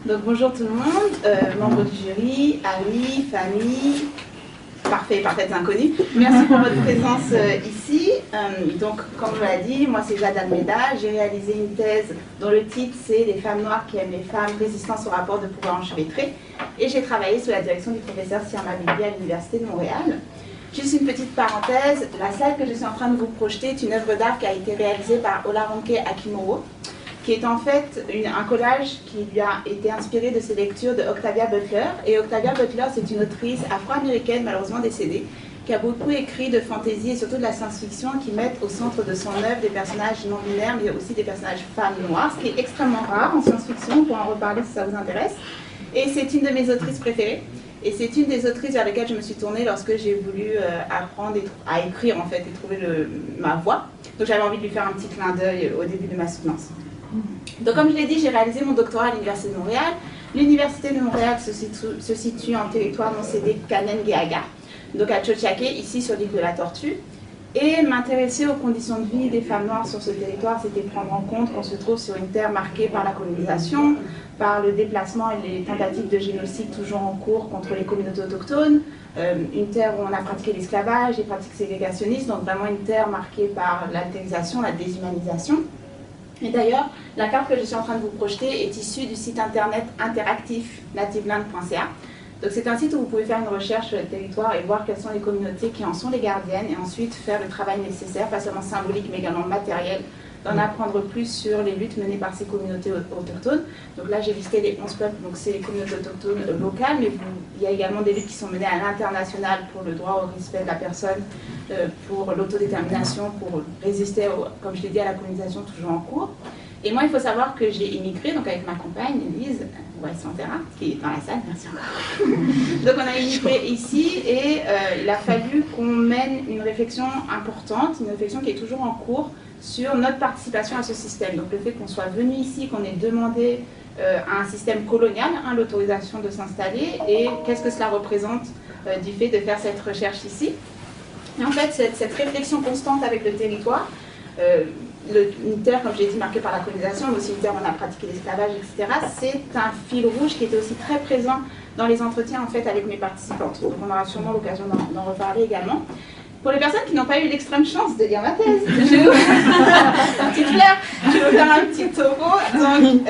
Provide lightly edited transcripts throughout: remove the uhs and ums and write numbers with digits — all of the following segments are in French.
Donc bonjour tout le monde, membres du jury, amis, famille, parfaits inconnus. Merci pour votre présence ici. Donc comme on l'a dit, moi c'est Jade Almeida. J'ai réalisé une thèse dont le titre c'est « Les femmes noires qui aiment les femmes, résistance au rapport de pouvoir enchevêtré ». Et j'ai travaillé sous la direction du professeur Sirma Bibi à l'Université de Montréal. Juste une petite parenthèse, la slide que je suis en train de vous projeter est une œuvre d'art qui a été réalisée par Olaronke Akimowo, qui est en fait un collage qui lui a été inspiré de ses lectures de Octavia Butler. Et Octavia Butler, c'est une autrice afro-américaine, malheureusement décédée, qui a beaucoup écrit de fantasy et surtout de la science-fiction qui mettent au centre de son œuvre des personnages non-binaires, mais aussi des personnages femmes noires, ce qui est extrêmement rare en science-fiction, on pourra en reparler si ça vous intéresse. Et c'est une de mes autrices préférées. Et c'est une des autrices vers lesquelles je me suis tournée lorsque j'ai voulu apprendre à écrire en fait et trouver ma voix. Donc j'avais envie de lui faire un petit clin d'œil au début de ma soutenance. Donc comme je l'ai dit, j'ai réalisé mon doctorat à l'Université de Montréal. L'Université de Montréal se situe en territoire non cédé Kanien'kehá:ka, donc à Tiohtià:ke, ici sur l'île de la Tortue. Et m'intéresser aux conditions de vie des femmes noires sur ce territoire, c'était prendre en compte qu'on se trouve sur une terre marquée par la colonisation, par le déplacement et les tentatives de génocide toujours en cours contre les communautés autochtones, une terre où on a pratiqué l'esclavage, les pratiques ségrégationnistes, donc vraiment une terre marquée par l'altérisation, la déshumanisation. Et d'ailleurs, la carte que je suis en train de vous projeter est issue du site internet interactif nativeland.ca. Donc c'est un site où vous pouvez faire une recherche sur le territoire et voir quelles sont les communautés qui en sont les gardiennes et ensuite faire le travail nécessaire, pas seulement symbolique mais également matériel, d'en apprendre plus sur les luttes menées par ces communautés autochtones. Donc là j'ai listé les 11 peuples, donc c'est les communautés autochtones locales, mais il y a également des luttes qui sont menées à l'international pour le droit au respect de la personne, pour l'autodétermination, pour résister, comme je l'ai dit, à la colonisation toujours en cours. Et moi, il faut savoir que j'ai immigré, donc avec ma compagne, Elise Santera, qui est dans la salle, merci encore. Donc on a immigré ici et il a fallu qu'on mène une réflexion importante, une réflexion qui est toujours en cours sur notre participation à ce système. Donc le fait qu'on soit venu ici, qu'on ait demandé à un système colonial l'autorisation de s'installer et qu'est-ce que cela représente du fait de faire cette recherche ici. Et en fait, cette réflexion constante avec le territoire, une terre, comme j'ai dit, marquée par la colonisation, mais aussi une terre où on a pratiqué l'esclavage, etc., c'est un fil rouge qui était aussi très présent dans les entretiens en fait, avec mes participantes. Donc on aura sûrement l'occasion d'en reparler également. Pour les personnes qui n'ont pas eu l'extrême chance de lire ma thèse, je vais vous faire un petit topo. Donc,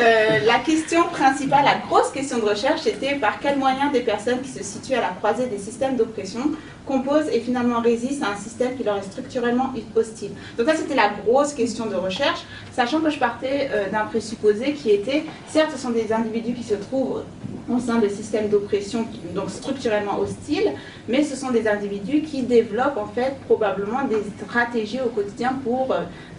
la question principale, la grosse question de recherche, c'était par quels moyens des personnes qui se situent à la croisée des systèmes d'oppression composent et finalement résistent à un système qui leur est structurellement hostile. Donc ça, c'était la grosse question de recherche, sachant que je partais d'un présupposé qui était, certes, ce sont des individus qui se trouvent au sein de systèmes d'oppression donc structurellement hostiles, mais ce sont des individus qui développent en fait probablement des stratégies au quotidien pour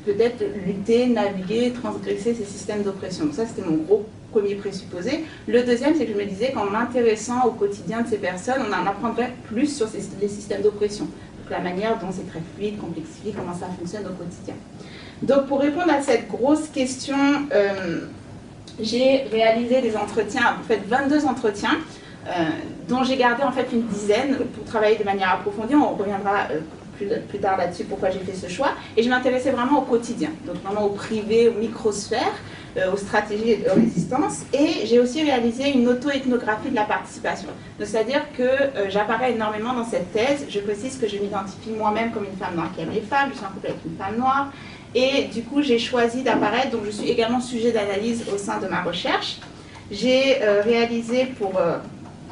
peut-être lutter, naviguer, transgresser ces systèmes d'oppression. Donc ça c'était mon gros premier présupposé. Le deuxième, c'est que je me disais qu'en m'intéressant au quotidien de ces personnes, on en apprendrait plus sur les systèmes d'oppression. Donc la manière dont c'est très fluide, complexifié, comment ça fonctionne au quotidien. Donc pour répondre à cette grosse question, j'ai réalisé des entretiens, en fait 22 entretiens, dont j'ai gardé en fait une dizaine pour travailler de manière approfondie. On reviendra plus tard là-dessus pourquoi j'ai fait ce choix. Et je m'intéressais vraiment au quotidien, donc vraiment au privé, aux microsphères, aux stratégies de résistance. Et j'ai aussi réalisé une auto-ethnographie de la participation. C'est-à-dire que j'apparais énormément dans cette thèse. Je précise que je m'identifie moi-même comme une femme noire qui aime les femmes. Je suis en couple avec une femme noire. Et du coup, j'ai choisi d'apparaître, donc je suis également sujet d'analyse au sein de ma recherche. J'ai réalisé pour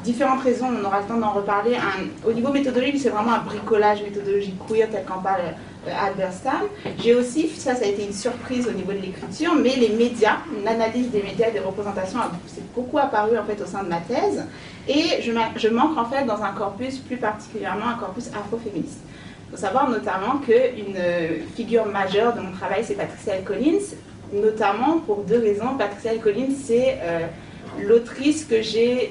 différentes raisons, on aura le temps d'en reparler, au niveau méthodologique, c'est vraiment un bricolage méthodologique queer tel qu'en parle Albert Stam. J'ai aussi, ça a été une surprise au niveau de l'écriture, mais les médias, une analyse des médias et des représentations, c'est beaucoup apparu en fait au sein de ma thèse. Et je manque en fait dans un corpus, plus particulièrement un corpus afroféministe. Il faut savoir notamment qu'une figure majeure de mon travail, c'est Patricia Hill Collins, notamment pour deux raisons. Patricia Hill Collins, c'est l'autrice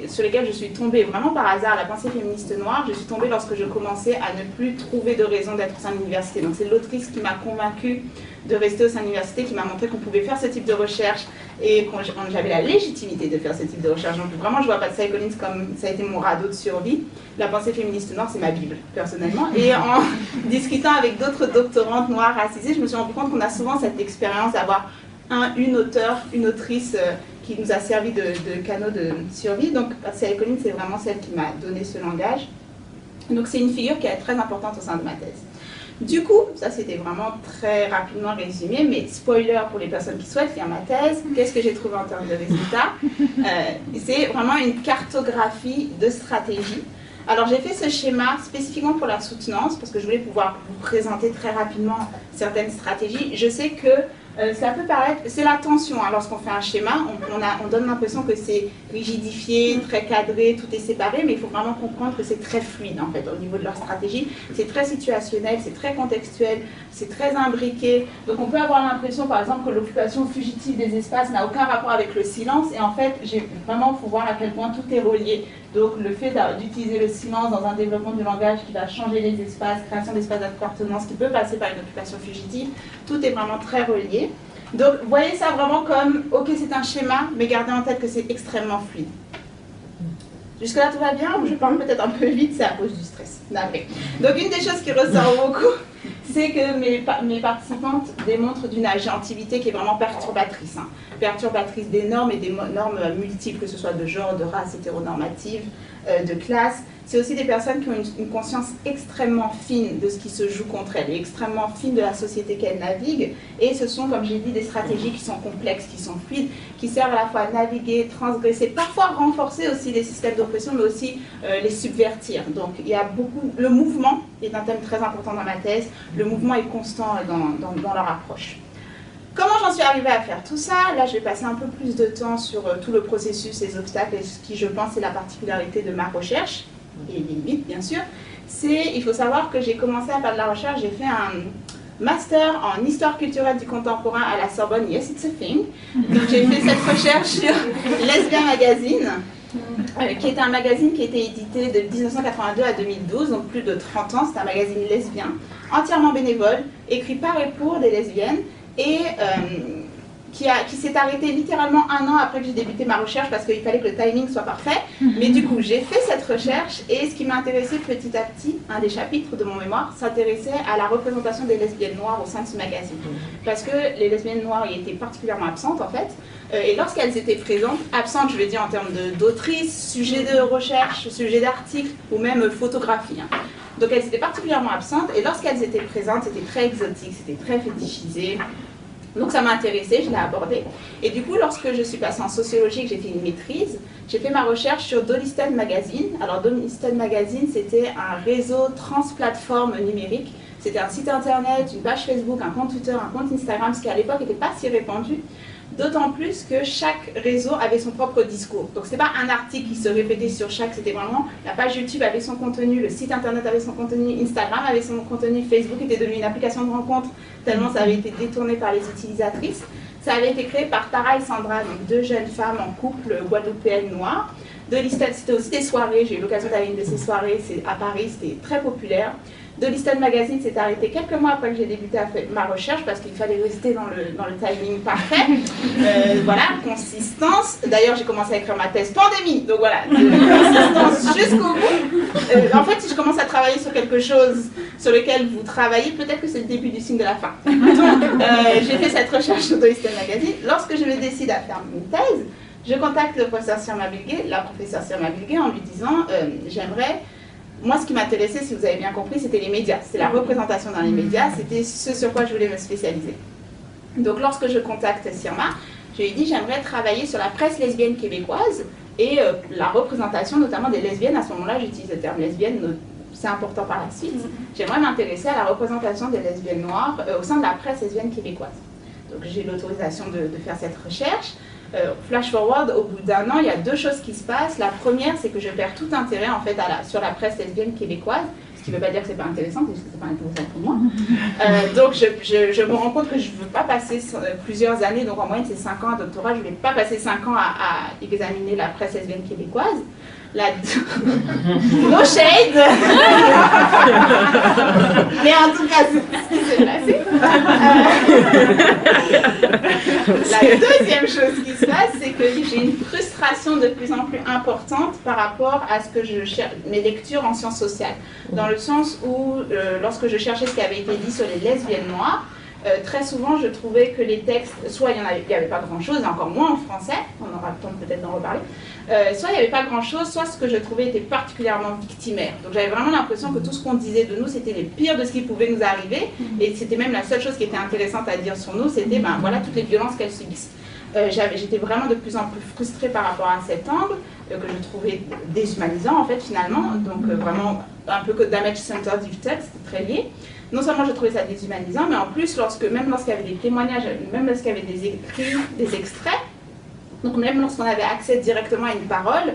sur laquelle je suis tombée vraiment par hasard, la pensée féministe noire. Je suis tombée lorsque je commençais à ne plus trouver de raison d'être au sein de l'université. Donc c'est l'autrice qui m'a convaincue de rester au sein de l'université, qui m'a montré qu'on pouvait faire ce type de recherche et que j'avais la légitimité de faire ce type de recherche. Donc vraiment, je vois Patricia Hill Collins comme ça a été mon radeau de survie. La pensée féministe noire, c'est ma Bible, personnellement. Et en discutant avec d'autres doctorantes noires racisées, je me suis rendu compte qu'on a souvent cette expérience d'avoir une auteure, une autrice qui nous a servi de canaux de survie. Donc Sally Collins, c'est vraiment celle qui m'a donné ce langage. Donc c'est une figure qui est très importante au sein de ma thèse. Du coup, ça c'était vraiment très rapidement résumé, mais spoiler pour les personnes qui souhaitent lire ma thèse, qu'est-ce que j'ai trouvé en termes de résultats? C'est vraiment une cartographie de stratégie. Alors j'ai fait ce schéma spécifiquement pour la soutenance, parce que je voulais pouvoir vous présenter très rapidement certaines stratégies. Je sais que ça peut paraître, c'est la tension, hein, lorsqu'on fait un schéma, on donne l'impression que c'est rigidifié, très cadré, tout est séparé, mais il faut vraiment comprendre que c'est très fluide en fait au niveau de leur stratégie. C'est très situationnel, c'est très contextuel, c'est très imbriqué. Donc on peut avoir l'impression par exemple que l'occupation fugitive des espaces n'a aucun rapport avec le silence, et en fait, il faut voir à quel point tout est relié. Donc le fait d'utiliser le silence dans un développement du langage qui va changer les espaces, création d'espaces d'appartenance qui peut passer par une occupation fugitive, tout est vraiment très relié. Donc voyez ça vraiment comme, ok c'est un schéma, mais gardez en tête que c'est extrêmement fluide. Jusque là tout va bien, ou je parle peut-être un peu vite, c'est à cause du stress. Donc une des choses qui ressort beaucoup, c'est que mes participantes démontrent d'une agentivité qui est vraiment perturbatrice. Hein. Perturbatrice des normes et des normes multiples, que ce soit de genre, de race hétéronormative, de classe. C'est aussi des personnes qui ont une conscience extrêmement fine de ce qui se joue contre elles, et extrêmement fine de la société qu'elles naviguent. Et ce sont, comme j'ai dit, des stratégies qui sont complexes, qui sont fluides, qui servent à la fois à naviguer, transgresser, parfois renforcer aussi les systèmes d'oppression, mais aussi les subvertir. Donc il y a beaucoup... Le mouvement est un thème très important dans ma thèse. Le mouvement est constant dans leur approche. Comment j'en suis arrivée à faire tout ça? Là, je vais passer un peu plus de temps sur tout le processus, les obstacles, et ce qui, je pense, est la particularité de ma recherche, et les limites, bien sûr. Il faut savoir que j'ai commencé à faire de la recherche, j'ai fait un master en histoire culturelle du contemporain à la Sorbonne, yes, it's a thing. Donc j'ai fait cette recherche sur Lesbien Magazine, qui était un magazine qui était édité de 1982 à 2012, donc plus de 30 ans. C'est un magazine lesbien, entièrement bénévole, écrit par et pour des lesbiennes, et qui s'est arrêté littéralement 1 an après que j'ai débuté ma recherche parce qu'il fallait que le timing soit parfait. Mais du coup, j'ai fait cette recherche, et ce qui m'a intéressé petit à petit, un des chapitres de mon mémoire, s'intéressait à la représentation des lesbiennes noires au sein de ce magazine. Parce que les lesbiennes noires y étaient particulièrement absentes en fait, et lorsqu'elles étaient présentes, absentes je veux dire en termes d'autrices, sujet de recherche, sujet d'article ou même photographie. Hein. Donc elles étaient particulièrement absentes, et lorsqu'elles étaient présentes, c'était très exotique, c'était très fétichisé. Donc ça m'a intéressée, je l'ai abordé. Et du coup, lorsque je suis passée en sociologie et que j'ai fait une maîtrise, j'ai fait ma recherche sur Dolyston Magazine. Alors Dolyston Magazine, c'était un réseau transplateforme numérique. C'était un site internet, une page Facebook, un compte Twitter, un compte Instagram, ce qui à l'époque n'était pas si répandu. D'autant plus que chaque réseau avait son propre discours. Donc ce n'était pas un article qui se répétait sur chaque, c'était vraiment la page YouTube avait son contenu, le site internet avait son contenu, Instagram avait son contenu, Facebook était devenu une application de rencontre tellement ça avait été détourné par les utilisatrices. Ça avait été créé par Tara et Sandra, donc 2 jeunes femmes en couple guadeloupéennes noires. C'était aussi des soirées, j'ai eu l'occasion d'aller à une de ces soirées, à Paris, c'était très populaire. Dolyston Magazine s'est arrêté quelques mois après que j'ai débuté ma recherche parce qu'il fallait rester dans le timing parfait. Voilà, consistance. D'ailleurs, j'ai commencé à écrire ma thèse pandémie, donc voilà, consistance jusqu'au bout. En fait, si je commence à travailler sur quelque chose sur lequel vous travaillez, peut-être que c'est le début du signe de la fin. Donc, j'ai fait cette recherche sur Dolyston Magazine. Lorsque je me décide à faire une thèse, je contacte le professeur Sirma Bilgué, la professeure Sirma Bilgué, en lui disant j'aimerais. Moi, ce qui m'intéressait, si vous avez bien compris, c'était les médias. C'était la représentation dans les médias. C'était ce sur quoi je voulais me spécialiser. Donc, lorsque je contacte Sirma, je lui dis j'aimerais travailler sur la presse lesbienne québécoise et la représentation notamment des lesbiennes. À ce moment-là, j'utilise le terme lesbienne, c'est important par la suite. J'aimerais m'intéresser à la représentation des lesbiennes noires au sein de la presse lesbienne québécoise. Donc, j'ai l'autorisation de faire cette recherche. Flash forward, au bout d'1 an, il y a 2 choses qui se passent. La première, c'est que je perds tout intérêt en fait sur la presse lesbienne québécoise, ce qui ne veut pas dire que c'est pas intéressant, c'est juste que c'est pas intéressant pour moi. Donc je me rends compte que je ne veux pas passer plusieurs années, donc en moyenne c'est 5 ans à doctorat, je ne vais pas passer 5 ans à examiner la presse lesbienne québécoise. No shade. Mais en tout cas, c'est ce qui s'est passé. La deuxième chose qui se passe, c'est que j'ai une frustration de plus en plus importante par rapport à ce que je cherche, mes lectures en sciences sociales. Dans le sens où, lorsque je cherchais ce qui avait été dit sur les lesbiennes noires, très souvent je trouvais que les textes, soit il n'y avait pas grand-chose, et encore moins en français, on aura le temps peut-être d'en reparler, soit il n'y avait pas grand-chose, soit ce que je trouvais était particulièrement victimaire. Donc j'avais vraiment l'impression que tout ce qu'on disait de nous, c'était les pires de ce qui pouvait nous arriver, et c'était même la seule chose qui était intéressante à dire sur nous, c'était ben, voilà toutes les violences qu'elles subissent. J'étais vraiment de plus en plus frustrée par rapport à cet angle, que je trouvais déshumanisant en fait finalement, donc vraiment un peu que damage centered du texte, très lié. Non seulement je trouvais ça déshumanisant, mais en plus, même lorsqu'il y avait des témoignages, même lorsqu'il y avait des écrits, des extraits, donc même lorsqu'on avait accès directement à une parole,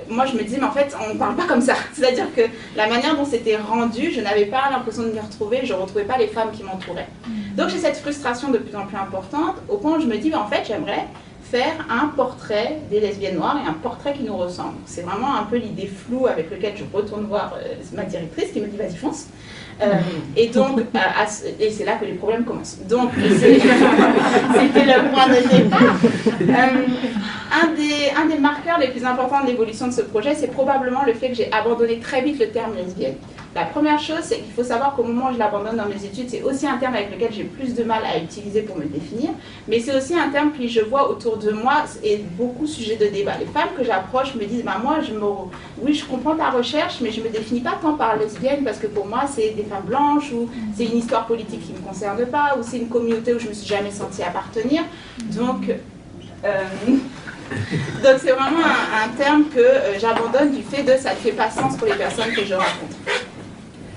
moi je me disais, mais en fait, on ne parle pas comme ça. C'est-à-dire que la manière dont c'était rendu, je n'avais pas l'impression de m'y retrouver, je ne retrouvais pas les femmes qui m'entouraient. Donc j'ai cette frustration de plus en plus importante, au point où je me dis, mais en fait, j'aimerais faire un portrait des lesbiennes noires et un portrait qui nous ressemble. C'est vraiment un peu l'idée floue avec laquelle je retourne voir ma directrice qui me dit, vas-y, fonce. Et donc, et c'est là que les problèmes commencent. Donc, c'était le point de départ. Un des marqueurs les plus importants de l'évolution de ce projet, c'est probablement le fait que j'ai abandonné très vite le terme lesbienne. La première chose, c'est qu'il faut savoir qu'au moment où je l'abandonne dans mes études, c'est aussi un terme avec lequel j'ai plus de mal à utiliser pour me définir, mais c'est aussi un terme que je vois autour de moi et beaucoup sujet de débat. Les femmes que j'approche me disent, bah, moi, oui, je comprends ta recherche, mais je ne me définis pas tant par lesbienne, parce que pour moi, c'est des femmes blanches, ou c'est une histoire politique qui ne me concerne pas, ou c'est une communauté où je ne me suis jamais sentie appartenir. Donc c'est vraiment un terme que j'abandonne du fait de ça ne fait pas sens pour les personnes que je rencontre.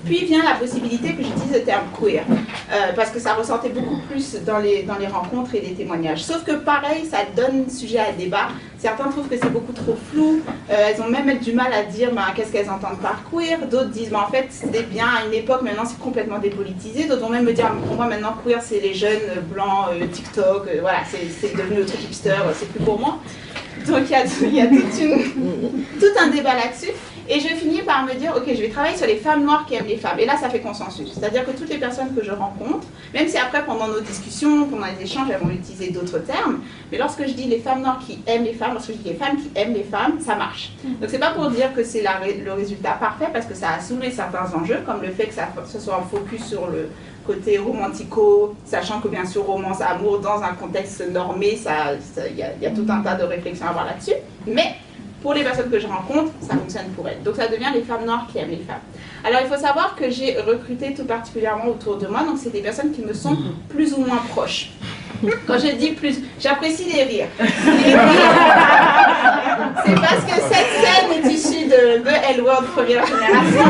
Puis vient la possibilité que j'utilise le terme queer, parce que ça ressortait beaucoup plus dans les rencontres et les témoignages. Sauf que pareil, ça donne sujet à débat. Certains trouvent que c'est beaucoup trop flou, elles ont même du mal à dire ben, qu'est-ce qu'elles entendent par queer. D'autres disent ben, en fait c'était bien à une époque, maintenant c'est complètement dépolitisé. D'autres vont même me dire pour moi maintenant queer c'est les jeunes blancs, TikTok, voilà, c'est devenu le truc hipster, c'est plus pour moi. Donc il y a tout un débat là-dessus. Et je finis par me dire, ok, je vais travailler sur les femmes noires qui aiment les femmes. Et là, ça fait consensus. C'est-à-dire que toutes les personnes que je rencontre, même si après, pendant nos discussions, pendant les échanges, elles vont utiliser d'autres termes, mais lorsque je dis les femmes noires qui aiment les femmes, lorsque je dis les femmes qui aiment les femmes, ça marche. Donc c'est pas pour dire que c'est le résultat parfait, parce que ça a soulevé certains enjeux, comme le fait que ce soit un focus sur le côté romantico, sachant que bien sûr, romance, amour, dans un contexte normé, il y a tout un tas de réflexions à avoir là-dessus. Mais pour les personnes que je rencontre, ça fonctionne pour elles. Donc ça devient les femmes noires qui aiment les femmes. Alors il faut savoir que j'ai recruté tout particulièrement autour de moi, donc c'est des personnes qui me sont plus ou moins proches. Quand je dis plus, j'apprécie les rires. C'est parce que cette scène est issue de L Word première génération.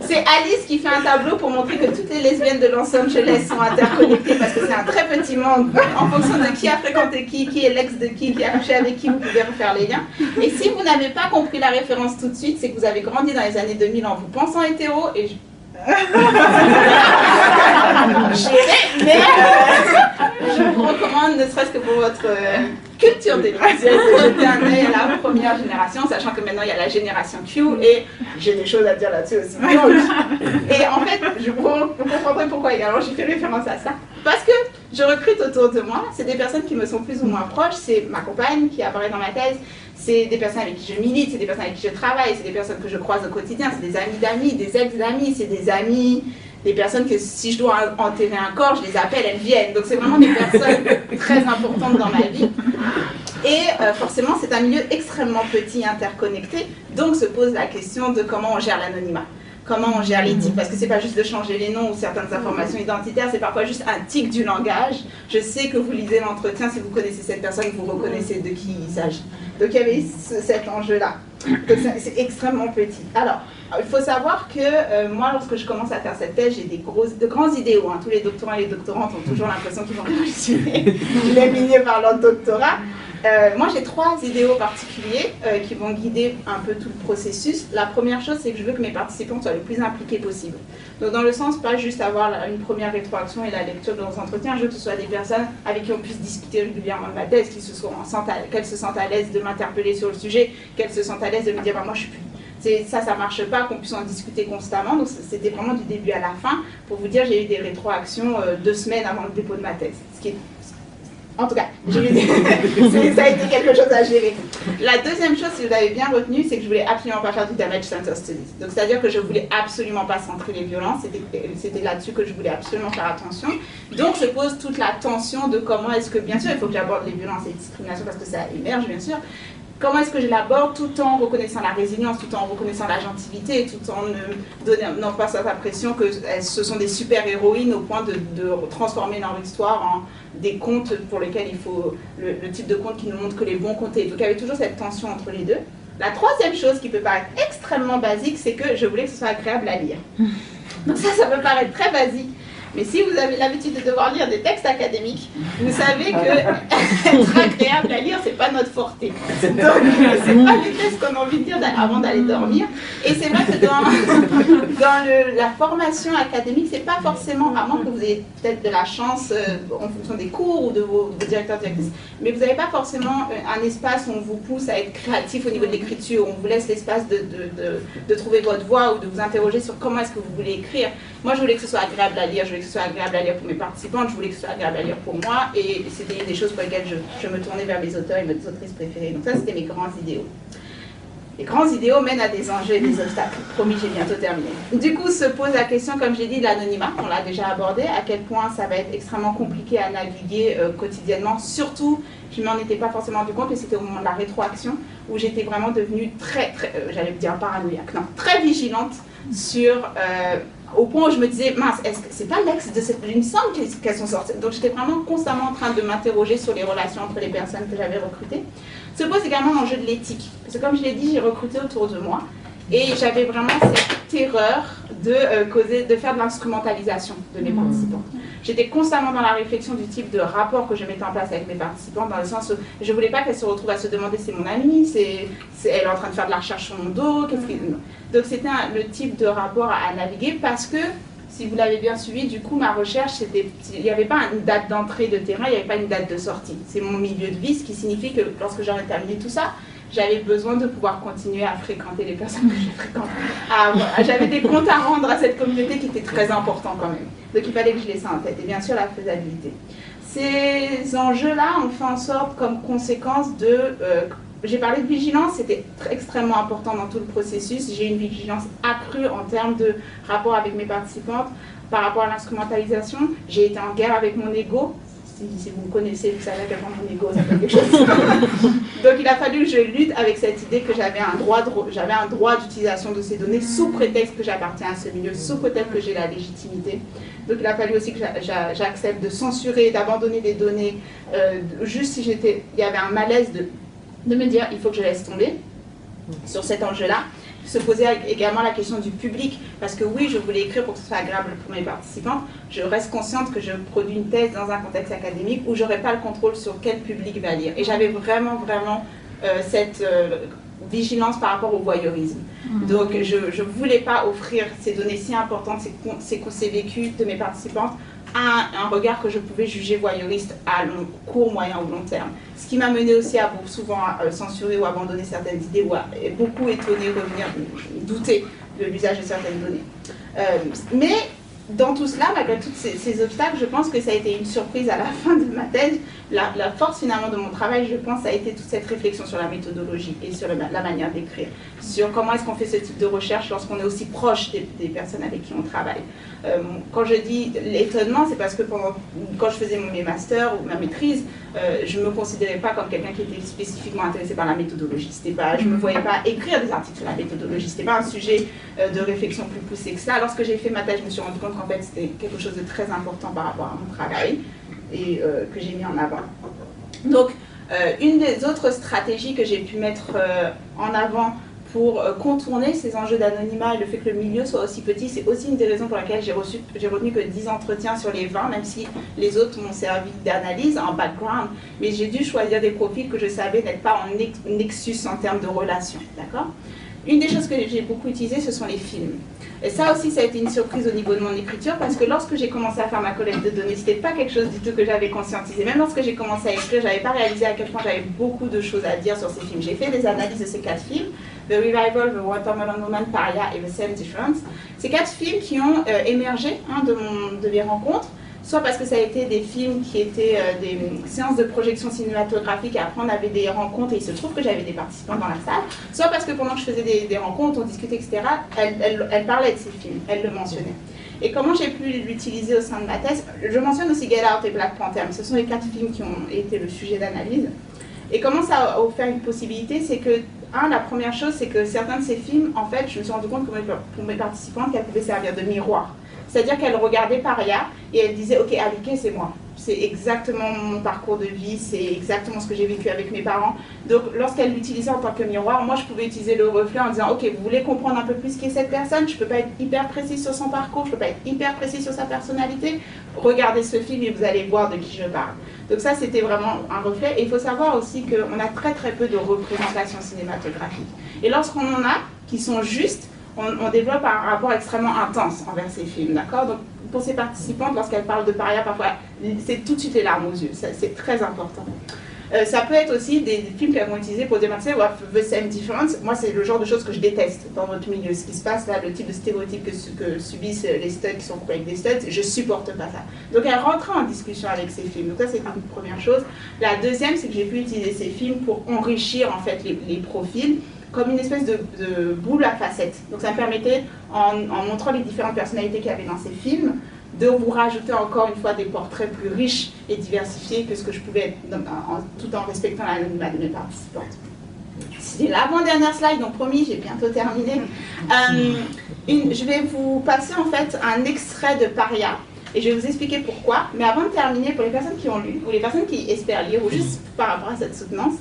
C'est Alice qui fait un tableau pour montrer que toutes les lesbiennes de Los Angeles sont interconnectées parce que c'est un très petit monde. En fonction de qui a fréquenté qui est l'ex de qui a couché avec qui, vous pouvez refaire les liens. Et si vous n'avez pas compris la référence tout de suite, c'est que vous avez grandi dans les années 2000 en vous pensant hétéro et je vous recommande, ne serait-ce que pour votre culture des lesbiennes, de jeter un œil à la première génération, sachant que maintenant il y a la génération Q et j'ai des choses à dire là-dessus aussi. Et en fait, vous comprendrez pourquoi également j'ai fait référence à ça. Parce que je recrute autour de moi, c'est des personnes qui me sont plus ou moins proches, c'est ma compagne qui apparaît dans ma thèse, c'est des personnes avec qui je milite, c'est des personnes avec qui je travaille, c'est des personnes que je croise au quotidien, c'est des amis d'amis, des ex-amis, c'est des amis, des personnes que si je dois enterrer un corps, je les appelle, elles viennent. Donc c'est vraiment des personnes très importantes dans ma vie. Et forcément, c'est un milieu extrêmement petit, interconnecté, donc se pose la question de comment on gère l'anonymat. Comment on gère l'éthique, parce que c'est pas juste de changer les noms ou certaines informations identitaires, c'est parfois juste un tic du langage. Je sais que vous lisez l'entretien, si vous connaissez cette personne, vous reconnaissez de qui il s'agit. Donc il y avait cet enjeu-là. C'est extrêmement petit. Alors, il faut savoir que moi, lorsque je commence à faire cette thèse, j'ai de grands idéaux. Hein. Tous les doctorants et les doctorantes ont toujours l'impression qu'ils vont révolutionner les milieux par leur doctorat. Moi, j'ai 3 idéaux particuliers qui vont guider un peu tout le processus. La première chose, c'est que je veux que mes participants soient le plus impliqués possible. Donc, dans le sens, pas juste avoir une première rétroaction et la lecture de nos entretiens, je veux que ce soit des personnes avec qui on puisse discuter régulièrement de ma thèse, qu'elles se sentent à l'aise de m'interpeller sur le sujet, qu'elles se sentent à l'aise de me dire bah, moi, je suis plus. Ça marche pas, qu'on puisse en discuter constamment. Donc, c'était vraiment du début à la fin. Pour vous dire, j'ai eu des rétroactions 2 semaines avant le dépôt de ma thèse, ce qui est En tout cas, ça a été quelque chose à gérer. La deuxième chose, si vous avez bien retenu, c'est que je voulais absolument pas faire du damage center studies. Donc, c'est-à-dire que je voulais absolument pas centrer les violences. C'était là-dessus que je voulais absolument faire attention. Donc, je pose toute la tension de comment est-ce que, bien sûr, il faut que j'aborde les violences et les discriminations parce que ça émerge, bien sûr. Comment est-ce que je l'aborde tout en reconnaissant la résilience, tout en reconnaissant la gentilité, tout en ne donnant pas cette impression que ce sont des super-héroïnes au point de transformer leur histoire en des contes pour lesquels il faut le type de conte qui nous montre que les bons contes. Donc il y avait toujours cette tension entre les deux. La troisième chose qui peut paraître extrêmement basique, c'est que je voulais que ce soit agréable à lire. Donc ça peut paraître très basique. Mais si vous avez l'habitude de devoir lire des textes académiques, vous savez que être agréable à lire, c'est pas notre forte. Donc, c'est pas les textes qu'on a envie de lire avant d'aller dormir. Et c'est vrai que dans la formation académique, c'est pas forcément, à moins que vous ayez peut-être de la chance en fonction des cours ou de vos directeurs directrices, mais vous n'avez pas forcément un espace où on vous pousse à être créatif au niveau de l'écriture, où on vous laisse l'espace de trouver votre voix ou de vous interroger sur comment est-ce que vous voulez écrire. Moi, je voulais que ce soit agréable à lire, je voulais que ce soit agréable à lire pour mes participantes, je voulais que ce soit agréable à lire pour moi, et c'était une des choses pour lesquelles je me tournais vers mes auteurs et mes autrices préférées. Donc ça, c'était mes grands idéaux. Les grands idéaux mènent à des enjeux et des obstacles. Promis, j'ai bientôt terminé. Du coup, se pose la question, comme j'ai dit, de l'anonymat, on l'a déjà abordé, à quel point ça va être extrêmement compliqué à naviguer quotidiennement. Surtout, je ne m'en étais pas forcément rendu compte, mais c'était au moment de la rétroaction, où j'étais vraiment devenue très j'allais dire paranoïaque, non, très vigilante sur... au point où je me disais, mince, est-ce que c'est pas l'ex de cette... Il me semble qu'elles sont sorties. Donc j'étais vraiment constamment en train de m'interroger sur les relations entre les personnes que j'avais recrutées. Se pose également l'enjeu de l'éthique. Parce que comme je l'ai dit, j'ai recruté autour de moi. Et j'avais vraiment cette terreur de faire de l'instrumentalisation de mes participants. J'étais constamment dans la réflexion du type de rapport que je mettais en place avec mes participantes, dans le sens où je ne voulais pas qu'elles se retrouvent à se demander c'est mon amie, elle est en train de faire de la recherche sur mon dos, Donc c'était le type de rapport à naviguer parce que, si vous l'avez bien suivi, du coup ma recherche, il n'y avait pas une date d'entrée de terrain, il n'y avait pas une date de sortie. C'est mon milieu de vie, ce qui signifie que lorsque j'aurais terminé tout ça, j'avais besoin de pouvoir continuer à fréquenter les personnes que je fréquente. J'avais des comptes à rendre à cette communauté qui était très important quand même. Donc il fallait que je laisse ça en tête. Et bien sûr, la faisabilité. Ces enjeux-là ont fait en sorte, comme conséquence de... j'ai parlé de vigilance, c'était extrêmement important dans tout le processus. J'ai une vigilance accrue en termes de rapport avec mes participantes par rapport à l'instrumentalisation. J'ai été en guerre avec mon ego. Si vous me connaissez, vous savez à quel point mon ego, ça fait quelque chose. Donc il a fallu que je lutte avec cette idée que j'avais un droit d'utilisation de ces données sous prétexte que j'appartiens à ce milieu, sous prétexte que j'ai la légitimité. Donc il a fallu aussi que j'accepte de censurer, d'abandonner des données, juste si il y avait un malaise de me dire il faut que je laisse tomber sur cet enjeu-là. Se poser également la question du public, parce que oui, je voulais écrire pour que ce soit agréable pour mes participantes. Je reste consciente que je produis une thèse dans un contexte académique où je n'aurais pas le contrôle sur quel public va lire. Et j'avais vraiment cette vigilance par rapport au voyeurisme. Donc je ne voulais pas offrir ces données si importantes, ces vécus de mes participantes à un regard que je pouvais juger voyeuriste à court, moyen ou long terme. Ce qui m'a mené aussi à souvent censurer ou abandonner certaines idées ou à beaucoup étonner, revenir, douter de l'usage de certaines données. Mais dans tout cela, malgré tous ces obstacles, je pense que ça a été une surprise à la fin de ma thèse. La force finalement de mon travail, je pense, a été toute cette réflexion sur la méthodologie et sur la manière d'écrire, sur comment est-ce qu'on fait ce type de recherche lorsqu'on est aussi proche des personnes avec qui on travaille. Quand je dis l'étonnement, c'est parce que quand je faisais mes masters ou ma maîtrise, je ne me considérais pas comme quelqu'un qui était spécifiquement intéressé par la méthodologie. Je ne me voyais pas écrire des articles sur la méthodologie. Ce n'était pas un sujet de réflexion plus poussé que ça. Lorsque j'ai fait ma thèse, je me suis rendu compte qu'en fait, c'était quelque chose de très important par rapport à mon travail et que j'ai mis en avant. Donc, une des autres stratégies que j'ai pu mettre en avant pour contourner ces enjeux d'anonymat et le fait que le milieu soit aussi petit, c'est aussi une des raisons pour laquelle j'ai retenu que 10 entretiens sur les 20, même si les autres m'ont servi d'analyse en background, mais j'ai dû choisir des profils que je savais n'être pas en nexus en termes de relations, d'accord ? Une des choses que j'ai beaucoup utilisées, ce sont les films. Et ça aussi, ça a été une surprise au niveau de mon écriture, parce que lorsque j'ai commencé à faire ma collecte de données, c'était pas quelque chose du tout que j'avais conscientisé. Même lorsque j'ai commencé à écrire, j'avais pas réalisé à quel point j'avais beaucoup de choses à dire sur ces films. J'ai fait des analyses de ces 4 films, The Revival, The Watermelon Woman, Paria et The Same Difference. Ces 4 films qui ont émergé de mes rencontres, soit parce que ça a été des films qui étaient des séances de projection cinématographique, et après on avait des rencontres, et il se trouve que j'avais des participants dans la salle, soit parce que pendant que je faisais des rencontres, on discutait, etc., elle parlait de ces films, elle le mentionnait. Et comment j'ai pu l'utiliser au sein de ma thèse? Je mentionne aussi Get Out et Black Panther, mais ce sont les 4 films qui ont été le sujet d'analyse. Et comment ça a offert une possibilité? C'est que, la première chose, c'est que certains de ces films, en fait, je me suis rendu compte pour mes participantes qu'elles pouvaient servir de miroir. C'est-à-dire qu'elles regardaient Paria et elles disaient « Ok, Alike, c'est moi. C'est exactement mon parcours de vie, c'est exactement ce que j'ai vécu avec mes parents. » Donc, lorsqu'elles l'utilisaient en tant que miroir, moi, je pouvais utiliser le reflet en disant « Ok, vous voulez comprendre un peu plus qui est cette personne? Je ne peux pas être hyper précise sur son parcours, je ne peux pas être hyper précise sur sa personnalité. Regardez ce film et vous allez voir de qui je parle. » Donc ça, c'était vraiment un reflet. Et il faut savoir aussi qu'on a très très peu de représentations cinématographiques. Et lorsqu'on en a, qui sont justes, on développe un rapport extrêmement intense envers ces films, d'accord? Donc, pour ces participantes, lorsqu'elles parlent de Paria, parfois, c'est tout de suite les larmes aux yeux. C'est très important. Ça peut être aussi des films qu'elles vont utiliser pour démontrer The Same Difference. Moi, c'est le genre de choses que je déteste dans votre milieu. Ce qui se passe là, le type de stéréotypes que subissent les studs qui sont coupés avec des studs, je supporte pas ça. Donc, elles rentrent en discussion avec ces films. Donc, ça, c'est une première chose. La deuxième, c'est que j'ai pu utiliser ces films pour enrichir, en fait, les profils, comme une espèce de boule à facettes. Donc ça me permettait, en montrant les différentes personnalités qu'il y avait dans ces films, de vous rajouter encore une fois des portraits plus riches et diversifiés que ce que je pouvais être, tout en respectant l'anonymat de mes participantes. C'est l'avant-dernière slide, donc promis, j'ai bientôt terminé. Je vais vous passer en fait un extrait de Paria, et je vais vous expliquer pourquoi. Mais avant de terminer, pour les personnes qui ont lu, ou les personnes qui espèrent lire, ou juste par rapport à cette soutenance,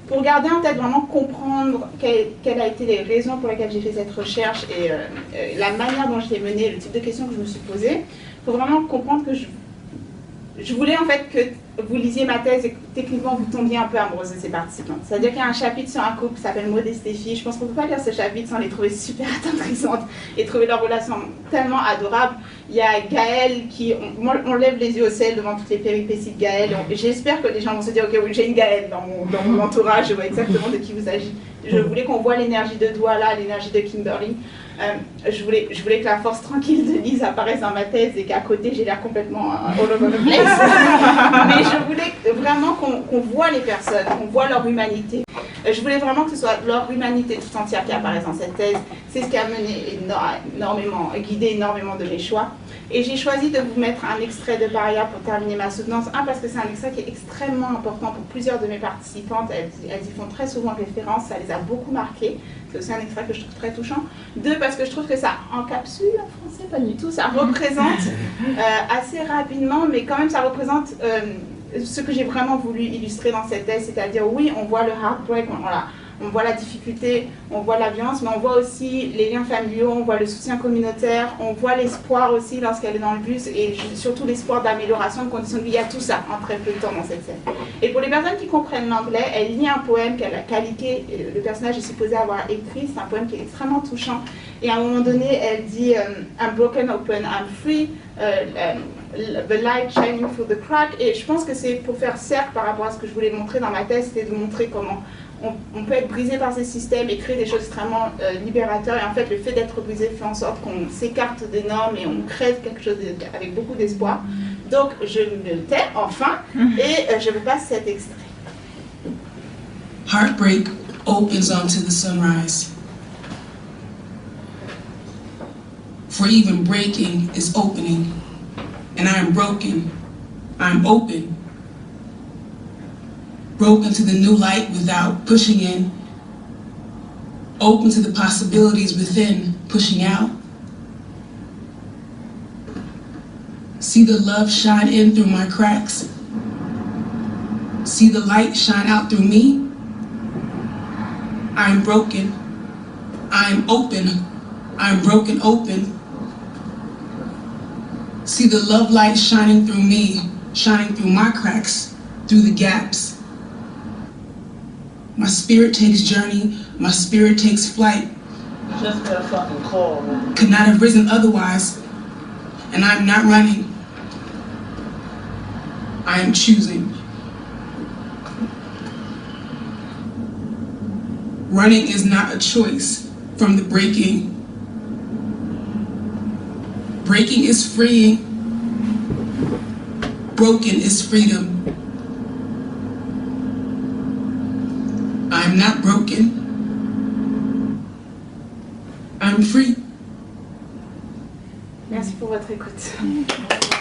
pour garder en tête, vraiment comprendre quelles ont été les raisons pour lesquelles j'ai fait cette recherche et la manière dont je l'ai menée, le type de questions que je me suis posée, il faut vraiment comprendre que je voulais en fait que vous lisiez ma thèse et que techniquement vous tombiez un peu amoureuse de ces participants. C'est-à-dire qu'il y a un chapitre sur un couple qui s'appelle Modeste et Fille. Je pense qu'on ne peut pas lire ce chapitre sans les trouver super attendrissantes et trouver leur relation tellement adorable. Il y a Gaëlle qui, on lève les yeux au ciel devant toutes les péripéties de Gaëlle. J'espère que les gens vont se dire, ok, oui, j'ai une Gaëlle dans mon entourage, je vois exactement de qui vous s'agit. Je voulais qu'on voit l'énergie de Douala, l'énergie de Kimberly. Je voulais que la force tranquille de Lise apparaisse dans ma thèse et qu'à côté j'ai l'air complètement all over the place. Mais je voulais vraiment qu'on voit les personnes, qu'on voit leur humanité. Je voulais vraiment que ce soit leur humanité tout entière qui apparaisse dans cette thèse. C'est ce qui a mené guidé énormément de mes choix. Et j'ai choisi de vous mettre un extrait de Paria pour terminer ma soutenance. Parce que c'est un extrait qui est extrêmement important pour plusieurs de mes participantes. Elles y font très souvent référence, ça les a beaucoup marquées. C'est aussi un extrait que je trouve très touchant. 2, parce que je trouve que ça encapsule, en français, pas du tout, ça représente assez rapidement, mais quand même ça représente ce que j'ai vraiment voulu illustrer dans cette thèse, c'est-à-dire oui, on voit le heartbreak, on voit la difficulté, on voit la violence, mais on voit aussi les liens familiaux, on voit le soutien communautaire, on voit l'espoir aussi lorsqu'elle est dans le bus, et surtout l'espoir d'amélioration de conditions de vie. Il y a tout ça en très peu de temps dans cette scène. Et pour les personnes qui comprennent l'anglais, elle lit un poème qu'Alike, le personnage est supposé avoir écrit. C'est un poème qui est extrêmement touchant. Et à un moment donné, elle dit I'm broken open, I'm free, the light shining through the crack. Et je pense que c'est pour faire cercle par rapport à ce que je voulais montrer dans ma thèse, c'était de montrer comment on peut être brisé par ces systèmes et créer des choses extrêmement libérateurs. Et en fait, le fait d'être brisé fait en sorte qu'on s'écarte des normes et on crée quelque chose avec beaucoup d'espoir. Donc, je me tais enfin et je vous passe cet extrait. Heartbreak opens onto the sunrise. For even breaking is opening, and I am broken, I'm open. Broken to the new light without pushing in, open to the possibilities within, pushing out. See the love shine in through my cracks. See the light shine out through me. I'm broken, I'm open, I'm broken open. See the love light shining through me, shining through my cracks, through the gaps. My spirit takes journey, my spirit takes flight. Just got a fucking call, man. Could not have risen otherwise, and I'm not running. I am choosing. Running is not a choice from the breaking. Breaking is freeing. broken is freedom. I'm not broken. I'm free. Merci pour votre écoute.